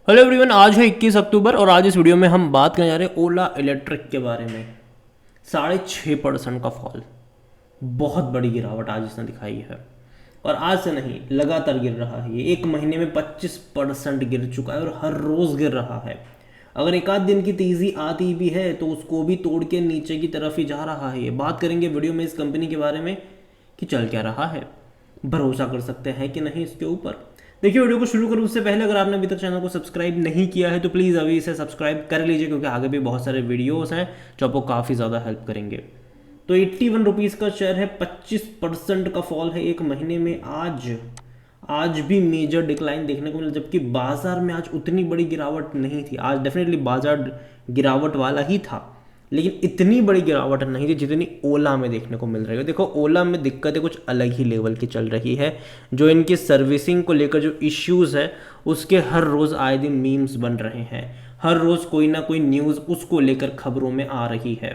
Hello everyone, आज है 21 अक्टूबर और आज इस वीडियो में हम बात करने जा रहे हैं ओला इलेक्ट्रिक के बारे में। 6.5% का फॉल, बहुत बड़ी गिरावट आज इसने दिखाई है। और आज से नहीं, लगातार गिर रहा है। ये एक महीने में 25% गिर चुका है और हर रोज़ गिर रहा है। अगर एक आध दिन की तेज़ी आती भी है तो उसको भी तोड़ के नीचे की तरफ ही जा रहा है। ये बात करेंगे वीडियो में इस कंपनी के बारे में कि चल क्या रहा है, भरोसा कर सकते हैं कि नहीं इसके ऊपर। देखिए, वीडियो को शुरू करूँ उससे पहले अगर आपने अभी तक चैनल को सब्सक्राइब नहीं किया है तो प्लीज़ अभी इसे सब्सक्राइब कर लीजिए, क्योंकि आगे भी बहुत सारे वीडियोस हैं जो आपको काफ़ी ज़्यादा हेल्प करेंगे। तो 81 रुपीज़ का शेयर है, 25% का फॉल है एक महीने में। आज भी मेजर डिक्लाइन देखने को मिला, जबकि बाजार में आज उतनी बड़ी गिरावट नहीं थी। आज डेफिनेटली बाजार गिरावट वाला ही था, लेकिन इतनी बड़ी गिरावट नहीं थी जितनी ओला में देखने को मिल रही है। देखो, ओला में दिक्कतें कुछ अलग ही लेवल की चल रही है। जो इनकी सर्विसिंग को लेकर जो इश्यूज है उसके हर रोज़ आए दिन मीम्स बन रहे हैं। हर रोज़ कोई ना कोई न्यूज़ उसको लेकर खबरों में आ रही है।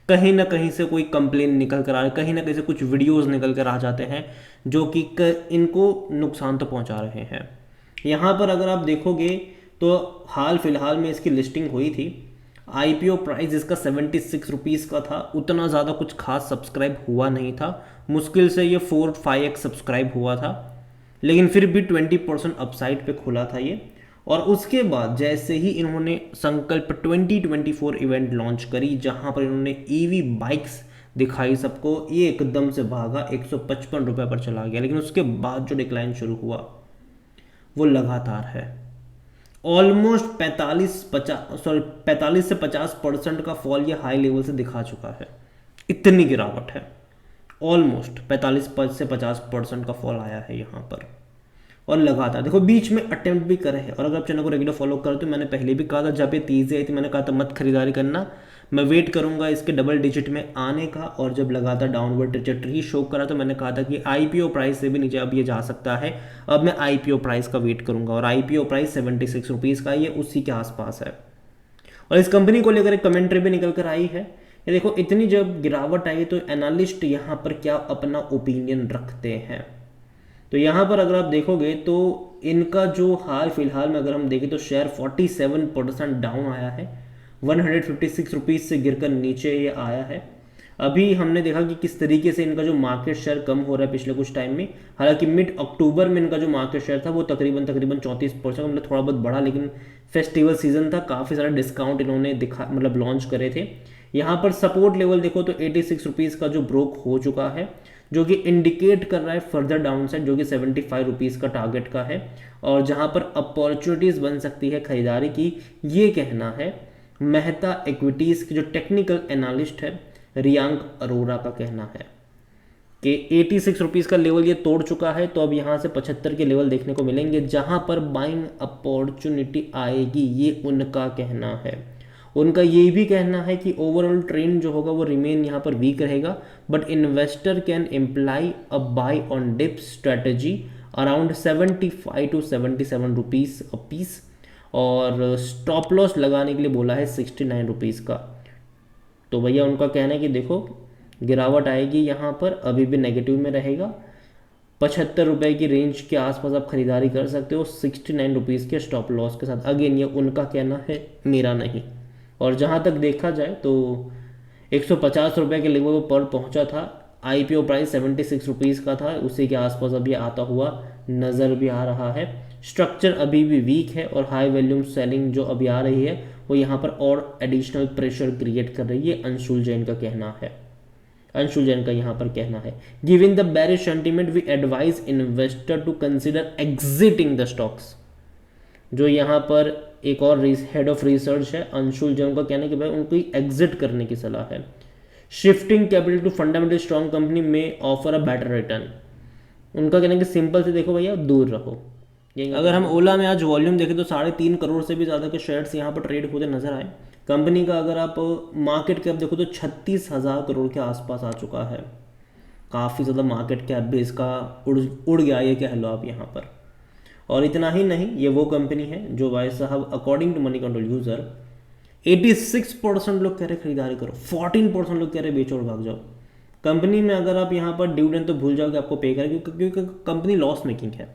कहीं ना कहीं से कोई कंप्लेन निकल कर आ रहा है, कहीं ना कहीं से कुछ वीडियोस निकल कर आ जाते हैं जो कि इनको नुकसान तो पहुंचा रहे हैं। यहाँ पर अगर आप देखोगे तो हाल फिलहाल में इसकी लिस्टिंग हुई थी। आईपीओ प्राइस इसका 76 रुपीज़ का था। उतना ज़्यादा कुछ खास सब्सक्राइब हुआ नहीं था, मुश्किल से ये 4-5x सब्सक्राइब हुआ था, लेकिन फिर भी 20% अपसाइड पे खुला था ये। और उसके बाद जैसे ही इन्होंने संकल्प 2024 इवेंट लॉन्च करी, जहां पर इन्होंने ईवी बाइक्स दिखाई सबको, ये एकदम से भागा 155 रुपये पर चला गया। लेकिन उसके बाद जो डिक्लाइन शुरू हुआ वो लगातार है। ऑलमोस्ट 45 से 50% का फॉल ये हाई लेवल से दिखा चुका है। इतनी गिरावट है, ऑलमोस्ट 45 से 50% का फॉल आया है यहाँ पर। और लगातार देखो, बीच में अटेम्प्ट भी करे हैं। और अगर आप चैनल को रेगुलर फॉलो करते हो, मैंने पहले भी कहा था जब ये तेज़ी आई थी मैंने कहा था मत खरीदारी करना, मैं वेट करूंगा इसके डबल डिजिट में आने का। और जब लगातार डाउनवर्ड ट्रेजेक्टरी शो करा तो मैंने कहा था कि आईपीओ प्राइस से भी नीचे अब ये जा सकता है। अब मैं आईपीओ प्राइस का वेट करूंगा, और आईपीओ प्राइस 76 रुपीज़ का, ये उसी के आसपास है। और इस कंपनी को लेकर एक कमेंट्री भी निकल कर आई है। ये देखो, इतनी जब गिरावट आई तो एनालिस्ट यहाँ पर क्या अपना ओपिनियन रखते हैं। तो यहाँ पर अगर आप देखोगे तो इनका जो हाल फिलहाल में अगर हम देखें तो शेयर 47% डाउन आया है। 156 रुपीज़ से गिरकर नीचे ये आया है। अभी हमने देखा कि किस तरीके से इनका जो मार्केट शेयर कम हो रहा है पिछले कुछ टाइम में। हालांकि मिड अक्टूबर में इनका जो मार्केट शेयर था वो तकरीबन 34%, मतलब थोड़ा बहुत बढ़ा, लेकिन फेस्टिवल सीजन था, काफ़ी सारा डिस्काउंट इन्होंने दिखा मतलब लॉन्च करे थे। यहाँ पर सपोर्ट लेवल देखो तो 86 रुपीज़ का जो ब्रोक हो चुका है, जो कि इंडिकेट कर रहा है फर्दर डाउनसाइड, जो कि 75 रुपीज़ का टारगेट का है। और जहाँ पर अपॉर्चुनिटीज़ बन सकती है खरीदारी की, ये कहना है मेहता इक्विटीज़ के जो टेक्निकल एनालिस्ट है रियांक अरोरा का कहना है कि 86 रुपीज़ का लेवल ये तोड़ चुका है। तो अब यहाँ से 75 के लेवल देखने को मिलेंगे जहाँ पर बाइंग अपॉर्चुनिटी आएगी, ये उनका कहना है। उनका ये भी कहना है कि ओवरऑल ट्रेंड जो होगा वो रिमेन यहाँ पर वीक रहेगा, but investor can employ a buy on dip strategy around 75 to 77 rupees a piece. और स्टॉप लॉस लगाने के लिए बोला है 69 रुपीज़ का। तो भैया उनका कहना है कि देखो, गिरावट आएगी यहाँ पर, अभी भी नेगेटिव में रहेगा। 75 रुपये की रेंज के आसपास आप खरीदारी कर सकते हो 69 रुपीज़ के स्टॉप लॉस के साथ। अगेन ये उनका कहना है, मेरा नहीं। और जहाँ तक देखा जाए तो 150 रुपये के लेवल पर पहुँचा था। आईपीओ प्राइस 76 रुपीज़ का था, उसी के आसपास अभी आता हुआ नज़र भी आ रहा है। स्ट्रक्चर अभी भी वीक है और हाई वॉल्यूम सेलिंग जो अभी आ रही है वो यहाँ पर और एडिशनल प्रेशर क्रिएट कर रही है, अंशुल जैन का कहना है। अंशुल जैन का यहाँ पर कहना है, giving the bearish sentiment we advise investor to consider exiting the stocks. जो यहाँ पर एक और हेड ऑफ रिसर्च है अंशुल जैन का कहना है कि भाई उनको एग्जिट करने की सलाह है। Shifting capital to fundamental strong company में ऑफर अ बेटर रिटर्न। उनका कहना है कि सिंपल से देखो भैया, दूर रहो। अगर हम ओला में आज वॉल्यूम देखें तो 3.5 करोड़ से भी ज़्यादा के शेयर्स यहाँ पर ट्रेड होते नजर आए। कंपनी का अगर आप मार्केट कैप देखो तो 36,000 करोड़ के आसपास आ चुका है। काफ़ी ज़्यादा मार्केट कैप भी इसका उड़ गया, ये कह लो आप यहाँ पर। और इतना ही नहीं, ये वो कंपनी है जो भाई साहब according to Moneycontrol user 86% लोग कह रहे खरीदारी करो, 14% लोग कह रहे बेचो और भाग जाओ। कंपनी में अगर आप यहाँ पर डिविडेंड तो भूल जाओ कि आपको पे करें, क्योंकि कंपनी लॉस मेकिंग है।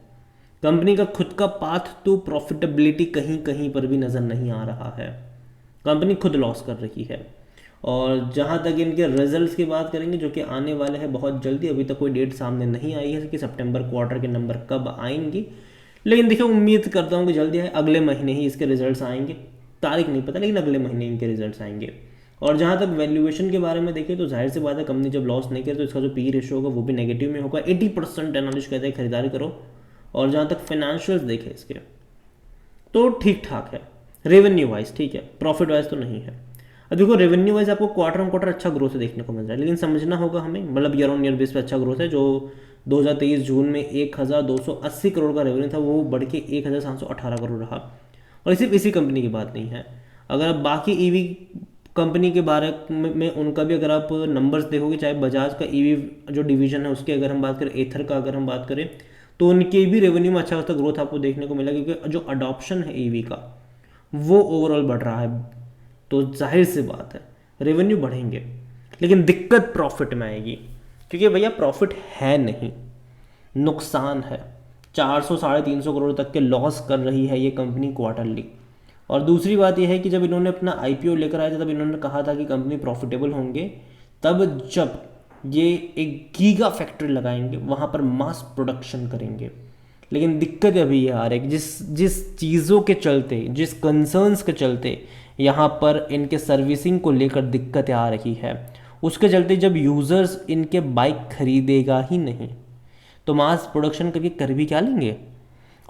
कंपनी का खुद का पाथ टू प्रॉफिटेबिलिटी कहीं कहीं पर भी नज़र नहीं आ रहा है, कंपनी खुद लॉस कर रही है। और जहाँ तक इनके रिजल्ट्स की बात करेंगे जो कि आने वाले हैं बहुत जल्दी, अभी तक कोई डेट सामने नहीं आई है कि सितंबर क्वार्टर के नंबर कब आएंगी, लेकिन देखिए उम्मीद करता हूँ कि जल्दी है, अगले महीने ही इसके रिजल्ट्स आएंगे, तारीख नहीं पता लेकिन अगले महीने इनके रिजल्ट्स आएंगे। और जहाँ तक वैल्यूएशन के बारे में देखें तो जाहिर सी बात है, कंपनी जब लॉस नहीं करे तो इसका जो पी रेशियो होगा वो भी नेगेटिव में होगा। 80% एनालिस्ट कहते हैं खरीदारी करो। और जहाँ तक फाइनेंशियल्स देखें इसके तो ठीक ठाक है, रेवेन्यू वाइज ठीक है, प्रॉफिट वाइज तो नहीं है। अब देखो रेवेन्यू वाइज आपको क्वार्टर ऑन क्वार्टर अच्छा ग्रोथ देखने को मिल रहा है, लेकिन समझना होगा हमें, मतलब ईयर ऑन ईयर बेस पे अच्छा ग्रोथ है। जो 2023 जून में 1280 करोड़ का रेवेन्यू था वो बढ़ के 1718 करोड़ रहा। और सिर्फ इसी कंपनी की बात नहीं है, अगर आप बाकी ईवी कंपनी के बारे में उनका भी अगर आप नंबर्स देखोगे, चाहे बजाज का ईवी जो डिवीजन है उसके अगर हम बात करें, एथर का अगर हम बात करें, तो उनके भी रेवेन्यू में अच्छा खासा ग्रोथ आपको देखने को मिला, क्योंकि जो अडॉप्शन है ईवी का वो ओवरऑल बढ़ रहा है। तो जाहिर सी बात है रेवेन्यू बढ़ेंगे, लेकिन दिक्कत प्रॉफिट में आएगी, क्योंकि भैया प्रॉफिट है नहीं, नुकसान है। 400-350 करोड़ तक के लॉस कर रही है ये कंपनी क्वार्टरली। और दूसरी बात यह है कि जब इन्होंने अपना आईपीओ लेकर आया था तब इन्होंने कहा था कि कंपनी प्रॉफिटेबल होंगे तब जब ये एक गीगा फैक्ट्री लगाएंगे, वहाँ पर मास प्रोडक्शन करेंगे। लेकिन दिक्कत अभी ये आ रही है कि जिस चीज़ों के चलते, जिस कंसर्न्स के चलते यहाँ पर इनके सर्विसिंग को लेकर दिक्कतें आ रही है, उसके चलते जब यूज़र्स इनके बाइक खरीदेगा ही नहीं तो मास प्रोडक्शन करके कर भी क्या लेंगे।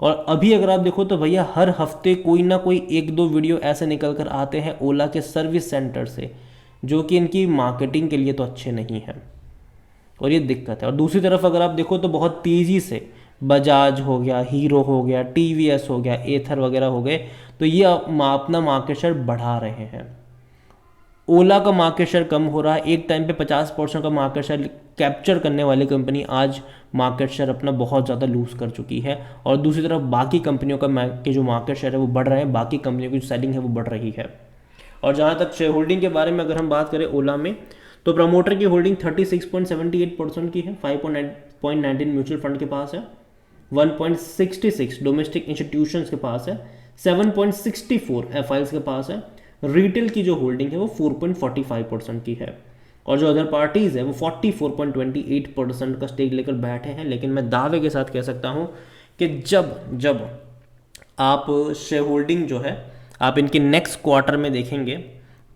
और अभी अगर आप देखो तो भैया हर हफ्ते कोई ना कोई एक दो वीडियो ऐसे निकल कर आते हैं ओला के सर्विस सेंटर से, जो कि इनकी मार्केटिंग के लिए तो अच्छे नहीं हैं, और ये दिक्कत है। और दूसरी तरफ अगर आप देखो तो बहुत तेज़ी से बजाज हो गया, हीरो हो गया, टीवीएस हो गया, एथर वगैरह हो गए, तो ये अपना मार्केट शेयर बढ़ा रहे हैं। ओला का मार्केट शेयर कम हो रहा है, एक टाइम पे 50% का मार्केट शेयर कैप्चर करने वाली कंपनी आज मार्केट शेयर अपना बहुत ज़्यादा लूज़ कर चुकी है। और दूसरी तरफ बाकी कंपनियों के जो मार्केट शेयर है वो बढ़ रहे हैं, बाकी कंपनियों की जो सेलिंग है वो बढ़ रही है। और जहाँ तक शेयर होल्डिंग के बारे में अगर हम बात करें ओला में, तो प्रमोटर की होल्डिंग 36.78% की है, 5.19 म्यूचुअल फंड के पास है, 1.66 डोमेस्टिक इंस्टीट्यूशंस के पास है, 7.64 एफआईएल्स के पास है। रिटेल की जो होल्डिंग है वो 4.45% की है, और जो अदर पार्टीज़ है वो 44.28% का स्टेक लेकर बैठे हैं। लेकिन मैं दावे के साथ कह सकता हूँ कि जब आप शेयर होल्डिंग जो है आप इनके नेक्स्ट क्वार्टर में देखेंगे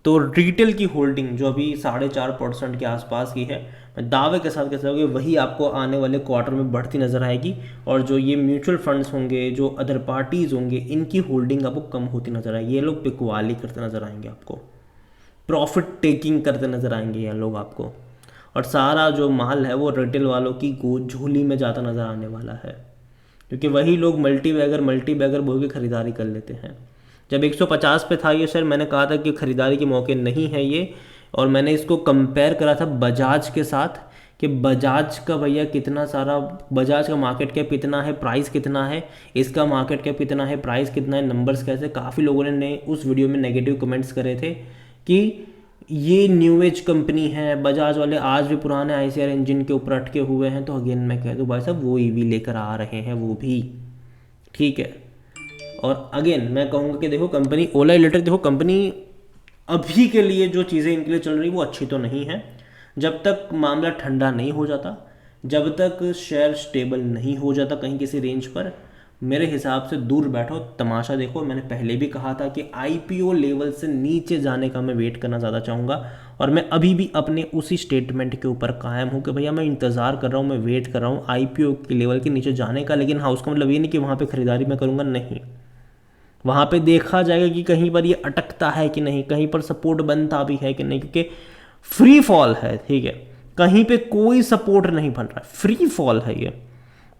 तो रिटेल की होल्डिंग जो अभी 4.5% के आसपास की है, मैं दावे के साथ कह सकता हूँ कि वही आपको आने वाले क्वार्टर में बढ़ती नज़र आएगी। और जो ये म्यूचुअल फंड्स होंगे, जो अदर पार्टीज़ होंगे, इनकी होल्डिंग आपको कम होती नज़र आएगी। ये लोग बिकवाली करते नज़र आएंगे आपको, प्रॉफिट टेकिंग करते नज़र आएंगे ये लोग आपको, और सारा जो माल है वो रिटेल वालों की झोली में जाता नज़र आने वाला है, क्योंकि वही लोग मल्टी बैगर बोल के ख़रीदारी कर लेते हैं। जब 150 पे था ये शेयर, मैंने कहा था कि ख़रीदारी के मौके नहीं है ये, और मैंने इसको कंपेयर करा था बजाज के साथ कि बजाज का भैया कितना सारा, बजाज का मार्केट कैप कितना है, प्राइस कितना है, इसका मार्केट कैप कितना है, प्राइस कितना है, नंबर्स कैसे। काफ़ी लोगों ने उस वीडियो में नेगेटिव कमेंट्स करे थे कि ये न्यू एज कंपनी है, बजाज वाले आज भी पुराने आईसीआर इंजन के ऊपर अटके हुए हैं। तो अगेन मैं कह दूँ भाई साहब, वो ईवी लेकर आ रहे हैं वो भी, ठीक है। और अगेन मैं कहूँगा कि देखो कंपनी ओला इलेक्ट्रिक, देखो कंपनी अभी के लिए जो चीज़ें इनके लिए चल रही वो अच्छी तो नहीं है। जब तक मामला ठंडा नहीं हो जाता, जब तक शेयर स्टेबल नहीं हो जाता कहीं किसी रेंज पर, मेरे हिसाब से दूर बैठो, तमाशा देखो। मैंने पहले भी कहा था कि आईपीओ लेवल से नीचे जाने का मैं वेट करना ज़्यादा चाहूँगा, और मैं अभी भी अपने उसी स्टेटमेंट के ऊपर कायम हूँ कि भैया मैं इंतज़ार कर रहा हूँ, मैं वेट कर रहा हूँ आईपीओ के लेवल के नीचे जाने का। लेकिन हाँ, उसका मतलब ये नहीं कि वहाँ पर ख़रीदारी मैं करूँगा, नहीं, वहाँ पे देखा जाएगा कि कहीं पर ये अटकता है कि नहीं, कहीं पर सपोर्ट बनता भी है कि नहीं, क्योंकि फ्री फॉल है, ठीक है, कहीं पे कोई सपोर्ट नहीं बन रहा है, फ्री फॉल है ये।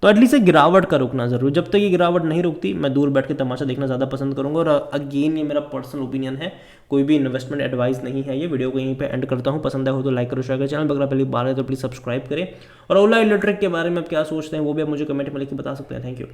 तो एटलीस्ट गिरावट का रुकना जरूर, जब तक ये गिरावट नहीं रुकती मैं दूर बैठ के तमाशा देखना ज़्यादा पसंद करूंगा। और अगेन ये मेरा पर्सनल ओपिनियन है, कोई भी इन्वेस्टमेंट एडवाइस नहीं है। ये वीडियो को यहीं पे एंड करता हूँ, पसंद आया हो तो लाइक करो, शेयर करो, चैनल पर अगर पहली बार है तो प्लीज़ सब्सक्राइब करें। और ओला इलेक्ट्रिक के बारे में आप क्या सोचते हैं वो भी आप मुझे कमेंट में लिख के बता सकते हैं। Thank you.